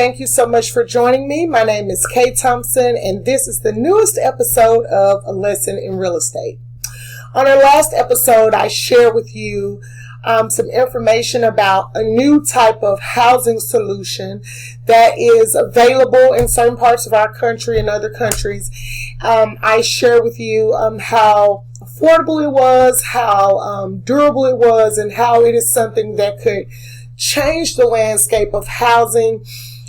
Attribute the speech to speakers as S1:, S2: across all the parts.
S1: thank you so much for joining me. My name is Kay Thompson, and this is the newest episode of A Lesson in Real Estate. On our last episode, I shared with you some information about a new type of housing solution that is available in certain parts of our country and other countries. I shared with you how affordable it was, how durable it was, and how it is something that could change the landscape of housing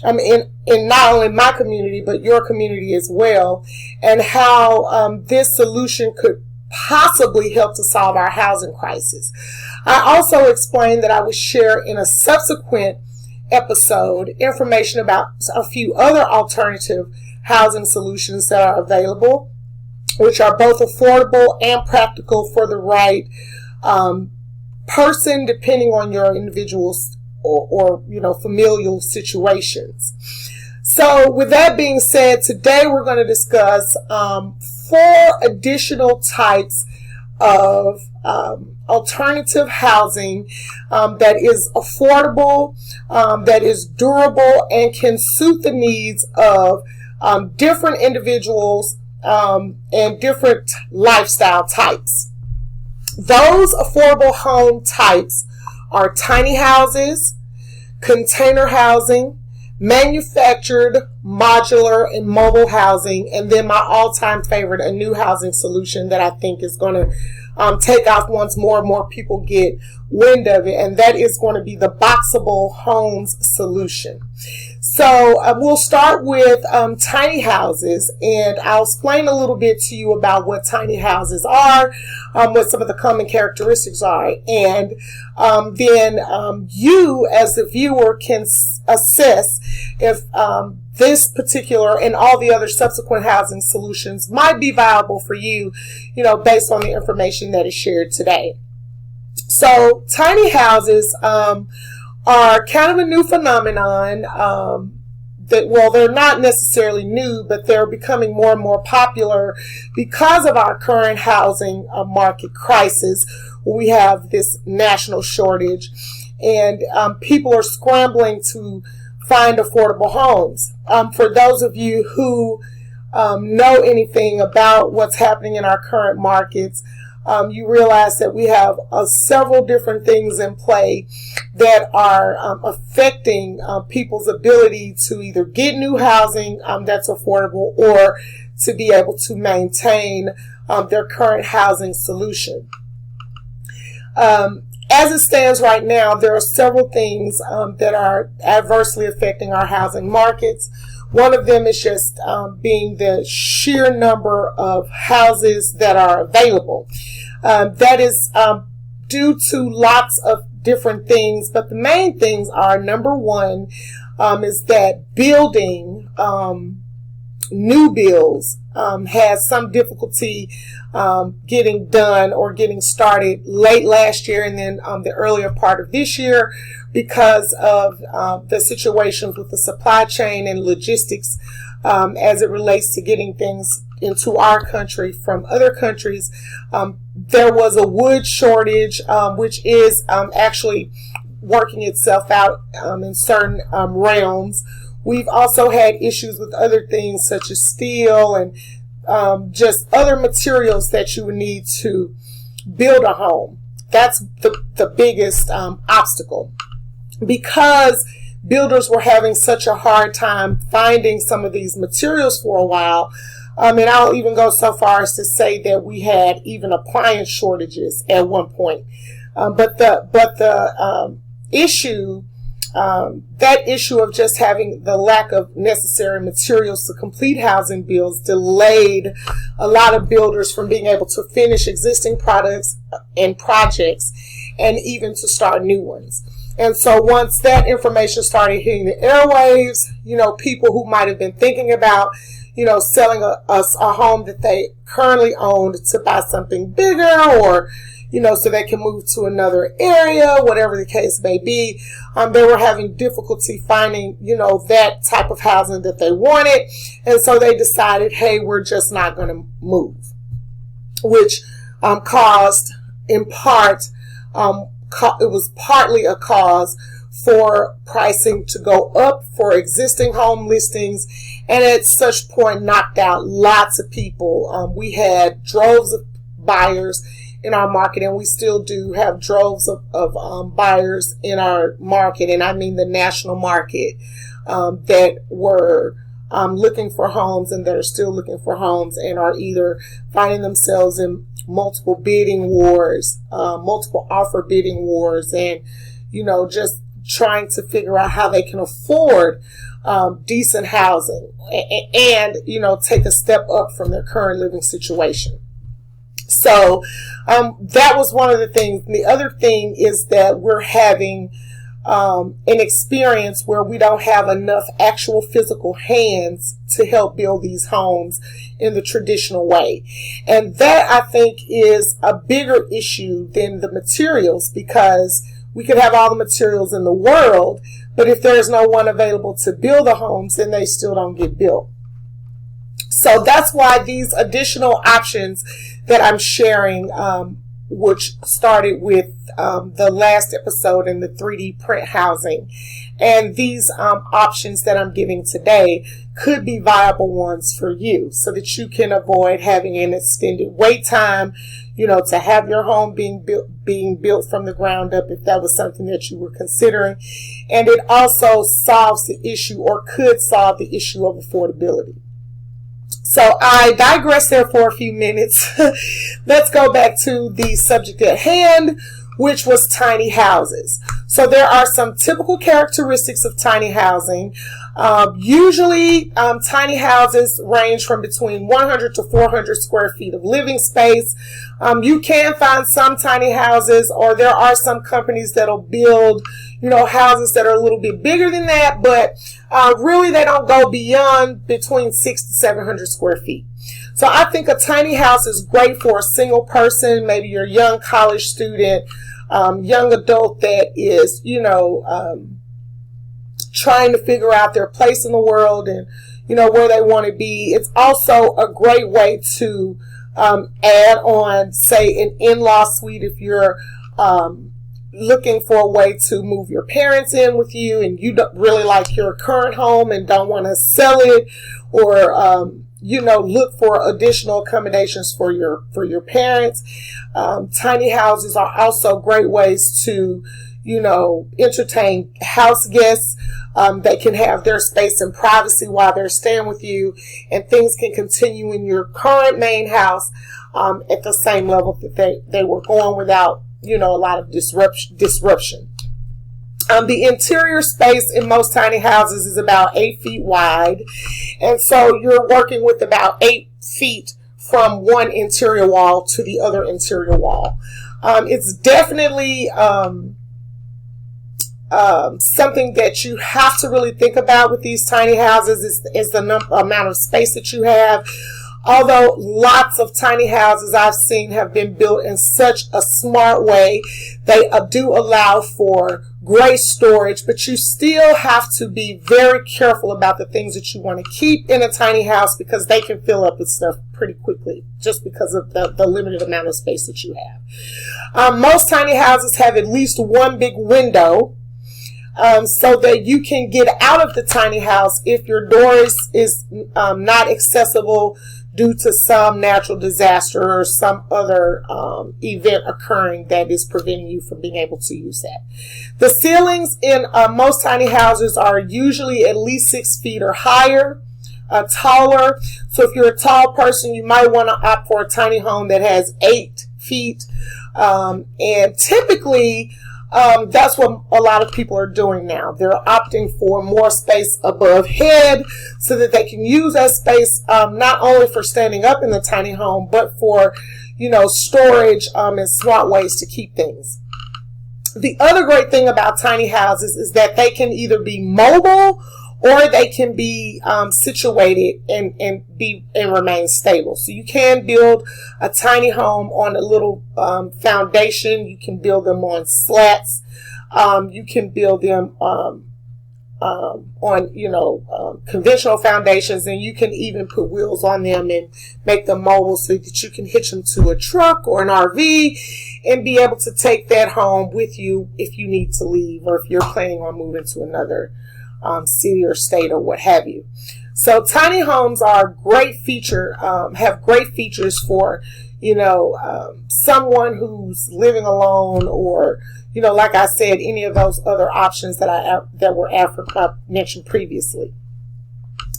S1: in not only my community, but your community as well, and how this solution could possibly help to solve our housing crisis. I also explained that I would share in a subsequent episode information about a few other alternative housing solutions that are available, which are both affordable and practical for the right person, depending on your individual's or familial situations. So with that being said, today we're going to discuss 4 additional types of alternative housing that is affordable, that is durable, and can suit the needs of different individuals and different lifestyle types. Those affordable home types are tiny houses, container housing, manufactured, modular, and mobile housing, and then my all-time favorite, a new housing solution that I think is going to take off once more and more people get wind of it, and that is going to be the Boxable Homes solution. So we'll start with tiny houses, and I'll explain a little bit to you about what tiny houses are, what some of the common characteristics are, and then you as the viewer can assess if this particular and all the other subsequent housing solutions might be viable for you, based on the information that is shared today. So tiny houses are kind of a new phenomenon they're not necessarily new, but they're becoming more and more popular because of our current housing market crisis. We have this national shortage, and people are scrambling to find affordable homes. For those of you who know anything about what's happening in our current markets, you realize that we have several different things in play that are affecting people's ability to either get new housing that's affordable or to be able to maintain their current housing solution. As it stands right now, there are several things that are adversely affecting our housing markets. One of them is just being the sheer number of houses that are available. That is due to lots of different things, but the main things are, number one, is that building new builds has some difficulty getting done or getting started late last year and then the earlier part of this year because of the situations with the supply chain and logistics as it relates to getting things into our country from other countries. There was a wood shortage, which is actually working itself out in certain realms. We've also had issues with other things such as steel and just other materials that you would need to build a home. That's the biggest obstacle. Because builders were having such a hard time finding some of these materials for a while, and I'll even go so far as to say that we had even appliance shortages at one point. But the issue, that issue of just having the lack of necessary materials to complete housing builds delayed a lot of builders from being able to finish existing products and projects and even to start new ones. And so once that information started hitting the airwaves, people who might have been thinking about, selling a home that they currently owned to buy something bigger or, so they can move to another area, whatever the case may be. They were having difficulty finding, that type of housing that they wanted. And so they decided, hey, we're just not going to move, which caused in part, it was partly a cause for pricing to go up for existing home listings, and at such point knocked out lots of people. We had droves of buyers in our market, and we still do have droves of buyers in our market, and I mean the national market, that were looking for homes and that are still looking for homes and are either finding themselves in multiple bidding wars, multiple offer bidding wars, and, just trying to figure out how they can afford decent housing and, take a step up from their current living situation. So that was one of the things. And the other thing is that we're having an experience where we don't have enough actual physical hands to help build these homes in the traditional way. And that, I think, is a bigger issue than the materials, because we could have all the materials in the world, but if there's no one available to build the homes, then they still don't get built. So that's why these additional options that I'm sharing, which started with the last episode in the 3D print housing, and these options that I'm giving today could be viable ones for you, so that you can avoid having an extended wait time, to have your home being built from the ground up, if that was something that you were considering. And it also solves the issue, or could solve the issue, of affordability. So I digress there for a few minutes. Let's go back to the subject at hand, which was tiny houses. So there are some typical characteristics of tiny housing. Usually, tiny houses range from between 100 to 400 square feet of living space. You can find some tiny houses, or there are some companies that'll build, houses that are a little bit bigger than that, but really they don't go beyond between 600 to 700 square feet. So I think a tiny house is great for a single person, maybe your young college student, young adult that is, trying to figure out their place in the world and, where they want to be. It's also a great way to add on, say, an in-law suite if you're looking for a way to move your parents in with you and you don't really like your current home and don't want to sell it, or look for additional accommodations for your parents. Tiny houses are also great ways to entertain house guests. They can have their space and privacy while they're staying with you, and things can continue in your current main house at the same level that they were going, without a lot of disruption. The interior space in most tiny houses is about 8 feet wide, and so you're working with about 8 feet from one interior wall to the other interior wall. It's definitely something that you have to really think about with these tiny houses is the amount of space that you have. Although lots of tiny houses I've seen have been built in such a smart way, they do allow for great storage, but you still have to be very careful about the things that you want to keep in a tiny house, because they can fill up with stuff pretty quickly just because of the limited amount of space that you have. Most tiny houses have at least one big window, so that you can get out of the tiny house if your door is not accessible due to some natural disaster or some other event occurring that is preventing you from being able to use that. The ceilings in most tiny houses are usually at least 6 feet or higher, taller. So if you're a tall person, you might want to opt for a tiny home that has 8 feet. And typically, that's what a lot of people are doing now. They're opting for more space above head so that they can use that space not only for standing up in the tiny home, but for, storage and smart ways to keep things. The other great thing about tiny houses is that they can either be mobile or they can be situated and remain stable. So you can build a tiny home on a little foundation. You can build them on slats. You can build them conventional foundations, and you can even put wheels on them and make them mobile so that you can hitch them to a truck or an RV and be able to take that home with you if you need to leave, or if you're planning on moving to another city or state or what have you. So tiny homes are a great feature, have great features for, someone who's living alone, or, like I said, any of those other options that I mentioned previously.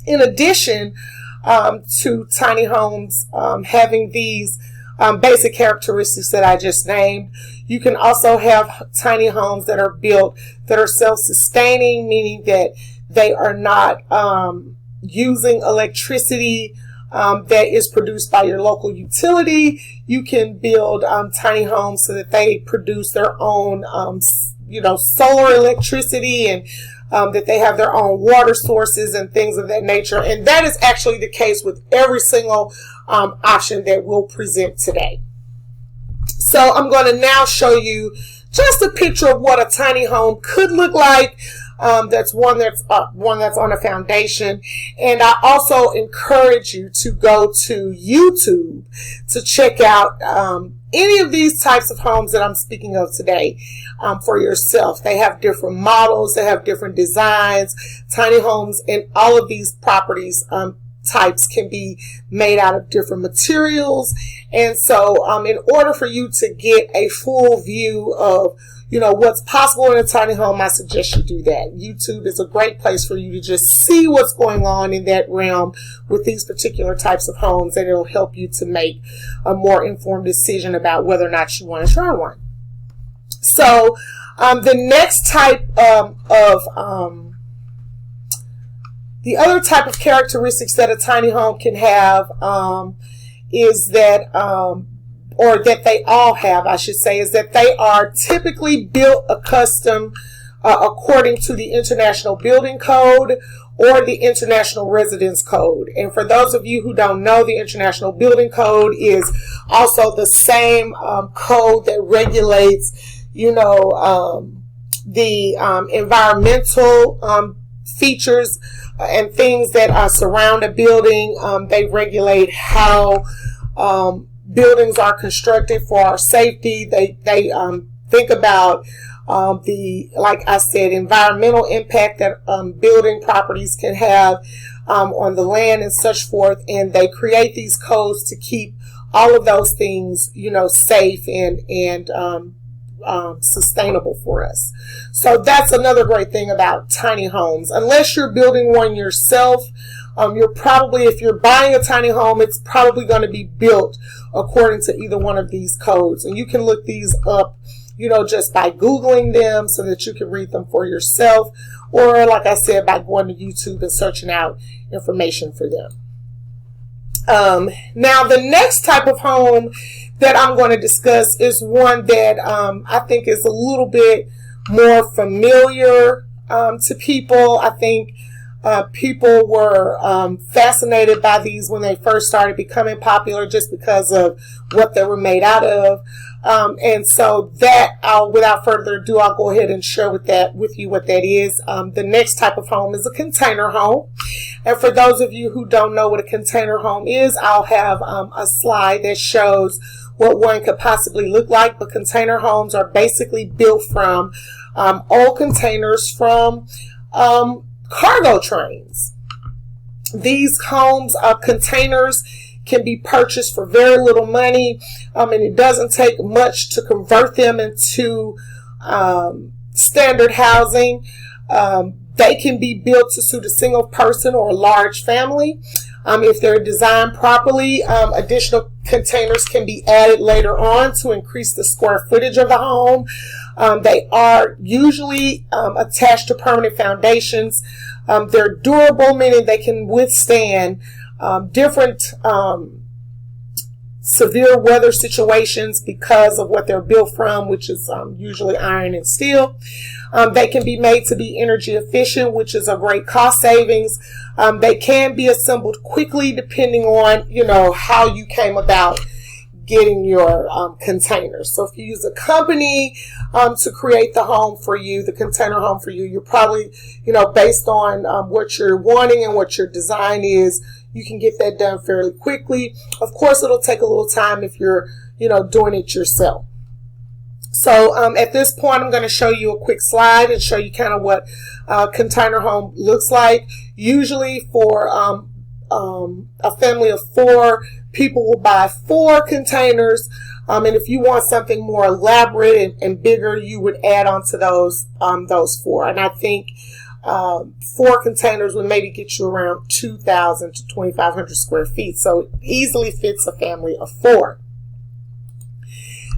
S1: In addition to tiny homes having these basic characteristics that I just named, you can also have tiny homes that are built that are self-sustaining, meaning that they are not using electricity that is produced by your local utility. You can build tiny homes so that they produce their own, solar electricity, and that they have their own water sources and things of that nature. And that is actually the case with every single option that we'll present today. So I'm going to now show you just a picture of what a tiny home could look like. That's one that's on a foundation. And I also encourage you to go to YouTube to check out any of these types of homes that I'm speaking of today for yourself. They have different models, they have different designs. Tiny homes and all of these properties types can be made out of different materials. And so in order for you to get a full view of what's possible in a tiny home, I suggest you do that. YouTube is a great place for you to just see what's going on in that realm with these particular types of homes, and it'll help you to make a more informed decision about whether or not you want to try one. So the next type the other type of characteristics that a tiny home can have is that or that they all have, I should say, is that they are typically built custom according to the International Building Code or the International Residence Code. And for those of you who don't know, the International Building Code is also the same code that regulates, the environmental features and things that surround a building. They regulate how buildings are constructed for our safety. They think about like I said, environmental impact that building properties can have on the land and such forth, and they create these codes to keep all of those things, safe and sustainable for us. So that's another great thing about tiny homes. Unless you're building one yourself, if you're buying a tiny home, it's probably going to be built according to either one of these codes. And you can look these up, just by Googling them so that you can read them for yourself. Or, like I said, by going to YouTube and searching out information for them. Now, the next type of home that I'm going to discuss is one that I think is a little bit more familiar to people. I think people were fascinated by these when they first started becoming popular, just because of what they were made out of. And so that, without further ado, I'll go ahead and share with you what that is. The next type of home is a container home. And for those of you who don't know what a container home is, I'll have a slide that shows what one could possibly look like. But container homes are basically built from old containers from cargo trains. These homes, containers, can be purchased for very little money, and it doesn't take much to convert them into standard housing. They can be built to suit a single person or a large family. If they're designed properly, additional containers can be added later on to increase the square footage of the home. They are usually attached to permanent foundations. They're durable, meaning they can withstand different severe weather situations because of what they're built from, which is usually iron and steel. They can be made to be energy efficient, which is a great cost savings. They can be assembled quickly depending on, how you came about getting your containers. So if you use a company to create the home for you, the container home for you, you're probably, based on what you're wanting and what your design is, you can get that done fairly quickly. Of course, it'll take a little time if you're, doing it yourself. So at this point, I'm going to show you a quick slide and show you kind of what container home looks like. Usually for a family of 4, people will buy 4 containers. And if you want something more elaborate and bigger, you would add on to those 4. And I think 4 containers would maybe get you around 2,000 to 2,500 square feet. So it easily fits a family of 4.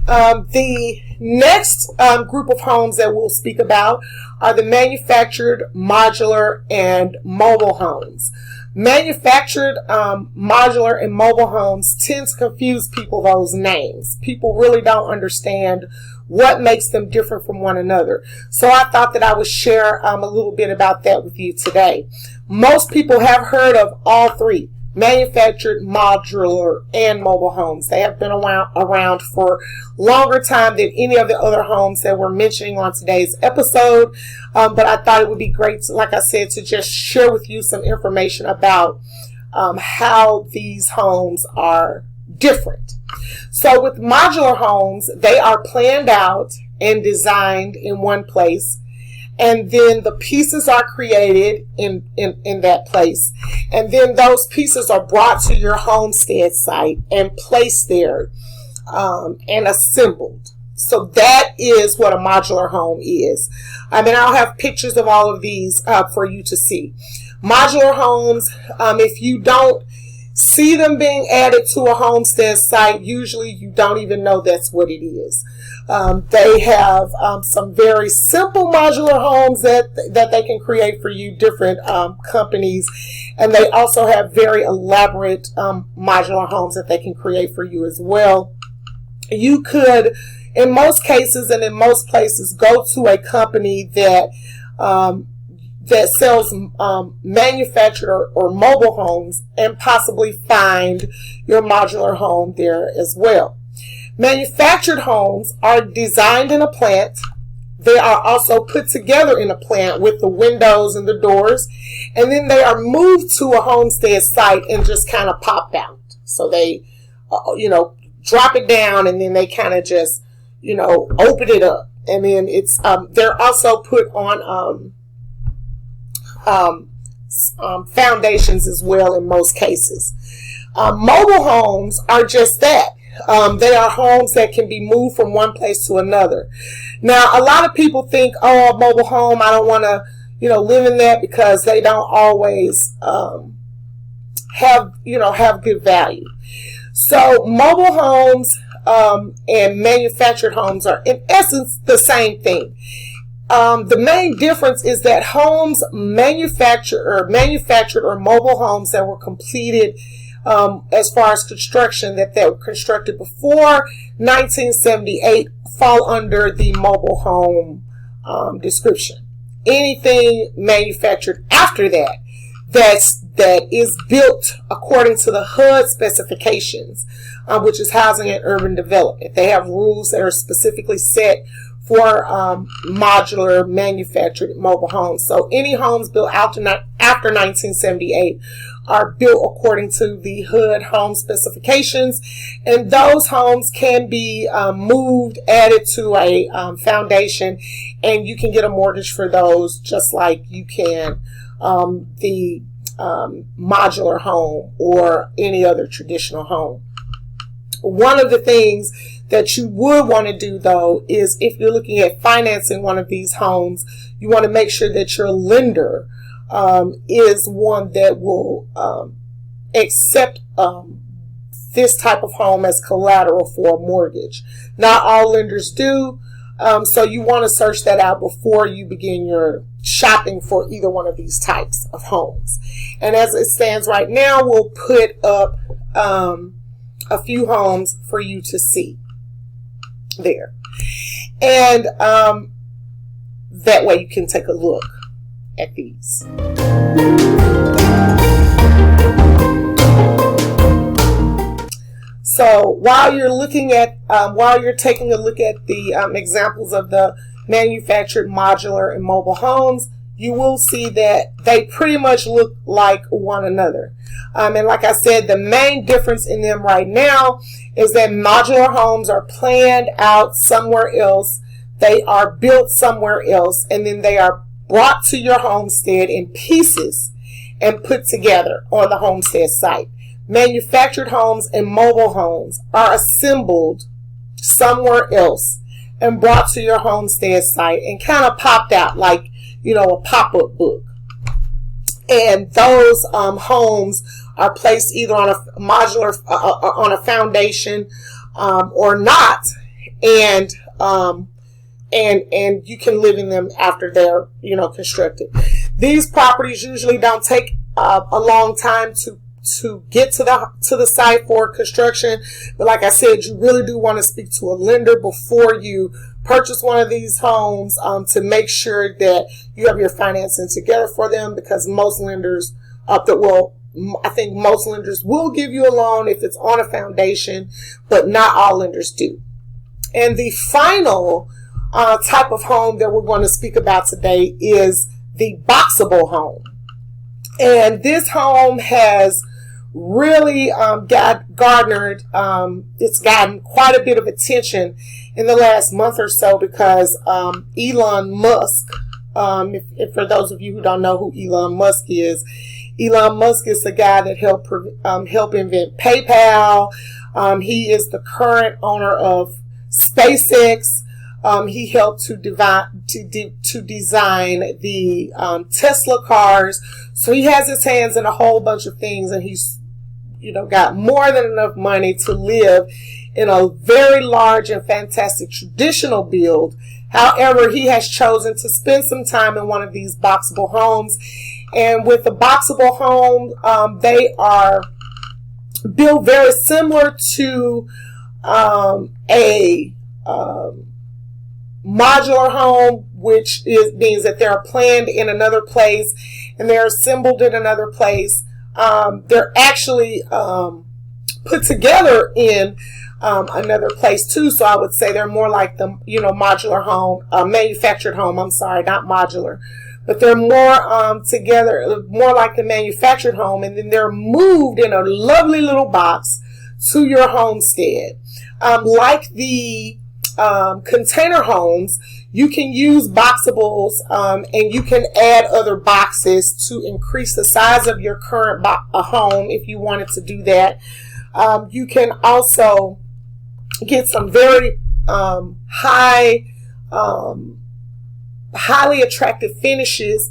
S1: The next group of homes that we'll speak about are the manufactured, modular, and mobile homes. Manufactured, modular, and mobile homes tend to confuse people, those names. People really don't understand what makes them different from one another. So I thought that I would share a little bit about that with you today. Most people have heard of all 3. Manufactured, modular, and mobile homes. They have been around for longer time than any of the other homes that we're mentioning on today's episode. But I thought it would be great, like I said, to just share with you some information about how these homes are different. So with modular homes, they are planned out and designed in one place. And then the pieces are created in that place. And then those pieces are brought to your homestead site and placed there and assembled. So that is what a modular home is. I'll have pictures of all of these for you to see. Modular homes, if you don't see them being added to a homestead site, usually you don't even know that's what it is. They have some very simple modular homes that they can create for you, different companies, and they also have very elaborate modular homes that they can create for you as well. You could, in most cases and in most places, go to a company that sells manufactured or mobile homes and possibly find your modular home there as well. Manufactured homes are designed in a plant. They are also put together in a plant with the windows and the doors, and then they are moved to a homestead site and just kind of popped out. So they, drop it down, and then they kind of just, open it up, and then it's they're also put on foundations as well in most cases. Mobile homes are just that. They are homes that can be moved from one place to another. Now, a lot of people think, a mobile home, I don't want to, live in that because they don't always have good value. So mobile homes and manufactured homes are in essence the same thing. The main difference is that homes manufactured or mobile homes that were completed as far as construction, that were constructed before 1978 fall under the mobile home description. Anything manufactured after that is built according to the HUD specifications, which is Housing and Urban Development. They have rules that are specifically set for modular manufactured mobile homes. So any homes built after 1978 are built according to the HUD home specifications, and those homes can be moved, added to a foundation, and you can get a mortgage for those just like you can the modular home or any other traditional home. One of the things that you would want to do, though, is if you're looking at financing one of these homes, you want to make sure that your lender is one that will accept this type of home as collateral for a mortgage. Not all lenders do, so you want to search that out before you begin your shopping for either one of these types of homes. And as it stands right now, we'll put up a few homes for you to see there, and that way you can take a look at these. So while you're looking at, while you're taking a look at the examples of the manufactured, modular, and mobile homes, you will see that they pretty much look like one another. And like I said, the main difference in them right now is that modular homes are planned out somewhere else. They are built somewhere else, and then they are brought to your homestead in pieces and put together on the homestead site. Manufactured homes and mobile homes are assembled somewhere else and brought to your homestead site and kind of popped out like, you know, a pop-up book. And those homes are placed either on a modular, on a foundation, or not, and you can live in them after they're, you know, constructed. These properties usually don't take a long time to get to the site for construction, but like I said, you really do want to speak to a lender before you purchase one of these homes, to make sure that you have your financing together for them, because most lenders, I think most lenders will give you a loan if it's on a foundation, but not all lenders do. And the final type of home that we're going to speak about today is the boxable home. And this home has really garnered, it's gotten quite a bit of attention in the last month or so, because Elon Musk, if for those of you who don't know who Elon Musk is the guy that helped invent PayPal. He is the current owner of SpaceX. He helped to design the Tesla cars. So he has his hands in a whole bunch of things, and he's, you know, got more than enough money to live in a very large and fantastic traditional build. However, he has chosen to spend some time in one of these boxable homes. And with the boxable home, they are built very similar to a modular home, which means that they're planned in another place and they're assembled in another place. They're actually put together in another place too. So I would say they're more like the, you know, modular home, manufactured home. I'm sorry, not modular, but they're more together, more like the manufactured home, and then they're moved in a lovely little box to your homestead. Like the container homes, you can use boxables, and you can add other boxes to increase the size of your current home if you wanted to do that. You can also get some very highly attractive finishes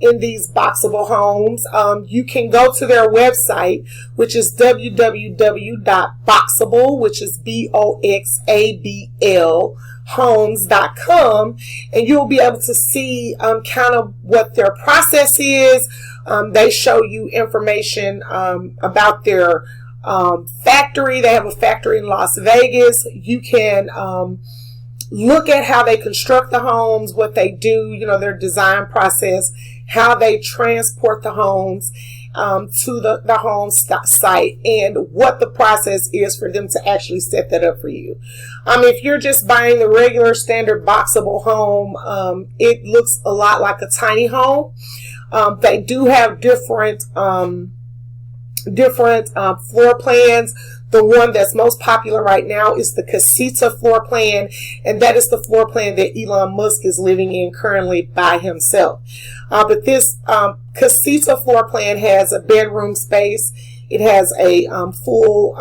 S1: in these boxable homes. You can go to their website, which is www.boxable, which is BOXABL homes.com, and you'll be able to see kind of what their process is. They show you information about their factory. They have a factory in Las Vegas. You can look at how they construct the homes, what they do, you know, their design process, how they transport the homes to the home site, and what the process is for them to actually set that up for you. If you're just buying the regular standard boxable home, it looks a lot like a tiny home. They do have different floor plans. The one that's most popular right now is the Casita floor plan, and that is the floor plan that Elon Musk is living in currently by himself. But this Casita floor plan has a bedroom space. It has a full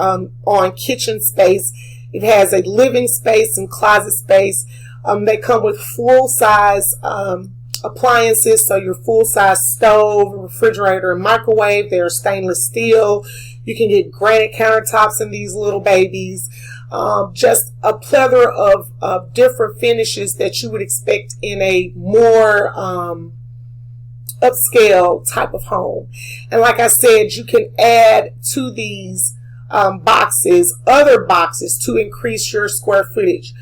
S1: on kitchen space. It has a living space and closet space. They come with full size appliances, so your full size stove, refrigerator, and microwave. They're stainless steel. You can get granite countertops in these little babies. Just a plethora of different finishes that you would expect in a more upscale type of home. And like I said, you can add to these boxes other boxes to increase your square footage.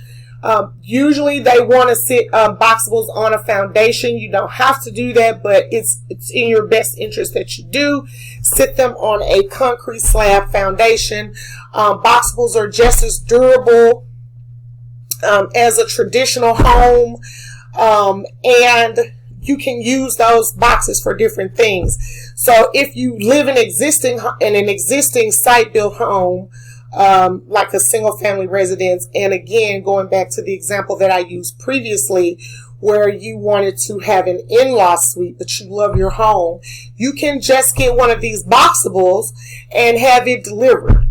S1: Usually they want to sit boxables on a foundation. You don't have to do that, but it's in your best interest that you do. Sit them on a concrete slab foundation. Boxables are just as durable as a traditional home, and you can use those boxes for different things. So if you live in an existing site-built home, like a single family residence, and again, going back to the example that I used previously, where you wanted to have an in-law suite, but you love your home, you can just get one of these boxables and have it delivered.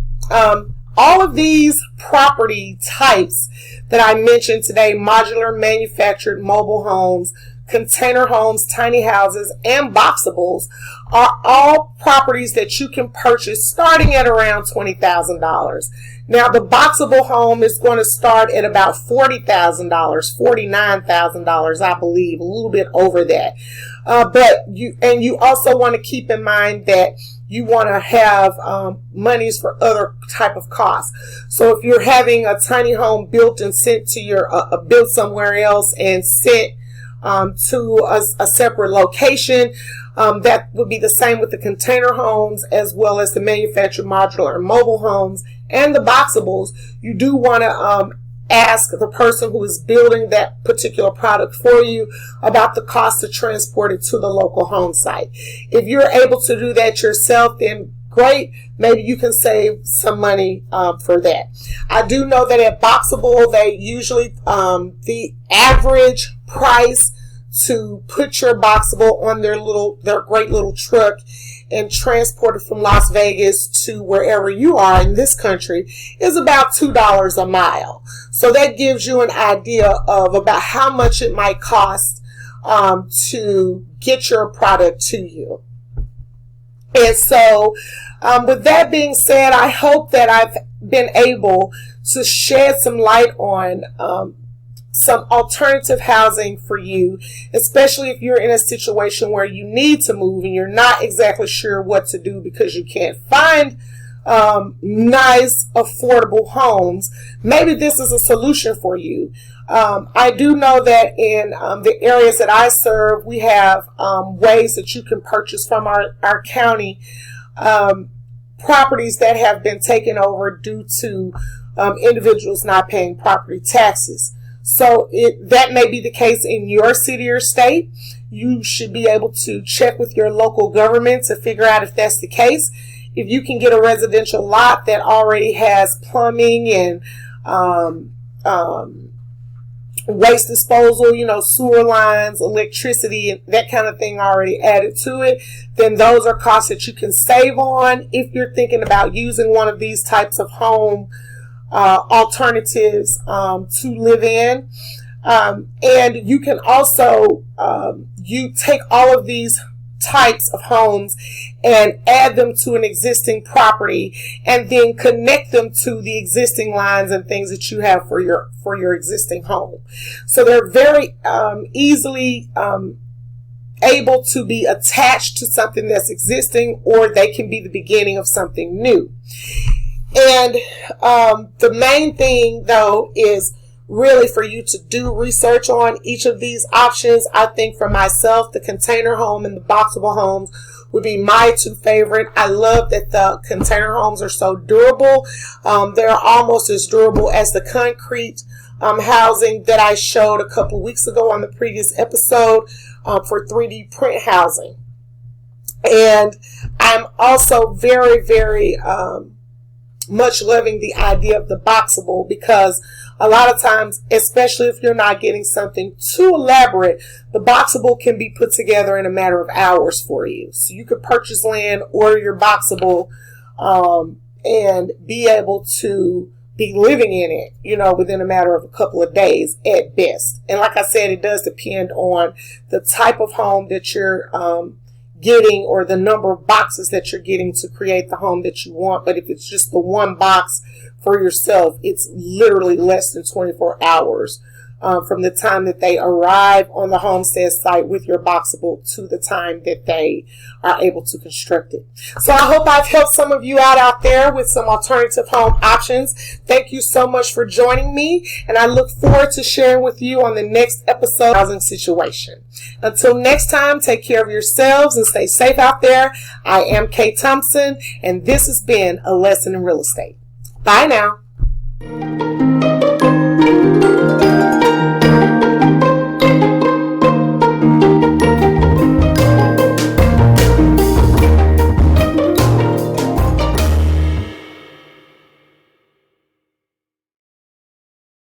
S1: All of these property types that I mentioned today, modular, manufactured, mobile homes, container homes, tiny houses, and boxables, are all properties that you can purchase starting at around $20,000. Now, the boxable home is going to start at about $40,000, $49,000, I believe, a little bit over that. But you also want to keep in mind that you want to have monies for other type of costs. So if you're having a tiny home built and sent to your built somewhere else and sent to a separate location, that would be the same with the container homes as well as the manufactured, modular, and mobile homes and the boxables. You do want to ask the person who is building that particular product for you about the cost to transport it to the local home site. If you're able to do that yourself, then great. Maybe you can save some money for that. I do know that at Boxable, they usually, the average price to put your Boxable on their great little truck and transport it from Las Vegas to wherever you are in this country is about $2 a mile. So that gives you an idea of about how much it might cost to get your product to you. And so with that being said, I hope that I've been able to shed some light on some alternative housing for you, especially if you're in a situation where you need to move and you're not exactly sure what to do because you can't find nice, affordable homes. Maybe this is a solution for you. I do know that in the areas that I serve, we have ways that you can purchase from our county properties that have been taken over due to individuals not paying property taxes. So that may be the case in your city or state. You should be able to check with your local government to figure out if that's the case. If you can get a residential lot that already has plumbing and waste disposal, sewer lines, electricity, that kind of thing already added to it, then those are costs that you can save on if you're thinking about using one of these types of home alternatives to live in. And you can also you take all of these types of homes and add them to an existing property and then connect them to the existing lines and things that you have for your existing home. So they're very easily able to be attached to something that's existing, or they can be the beginning of something new. And the main thing, though, is really for you to do research on each of these options. I think for myself, the container home and the boxable homes would be my two favorite. I love that the container homes are so durable. They're almost as durable as the concrete housing that I showed a couple weeks ago on the previous episode for 3D print housing. And I'm also very, very much loving the idea of the boxable, because a lot of times, especially if you're not getting something too elaborate, the boxable can be put together in a matter of hours for you. So you could purchase land, order your boxable, and be able to be living in it, within a matter of a couple of days at best. And like I said, it does depend on the type of home that you're getting, or the number of boxes that you're getting to create the home that you want. But if it's just the one box for yourself, it's literally less than 24 hours from the time that they arrive on the homestead site with your Boxable to the time that they are able to construct it. So I hope I've helped some of you out there with some alternative home options. Thank you so much for joining me, and I look forward to sharing with you on the next episode of Housing Situation. Until next time, take care of yourselves and stay safe out there. I am Kay Thompson, and this has been A Lesson in Real Estate. Bye now.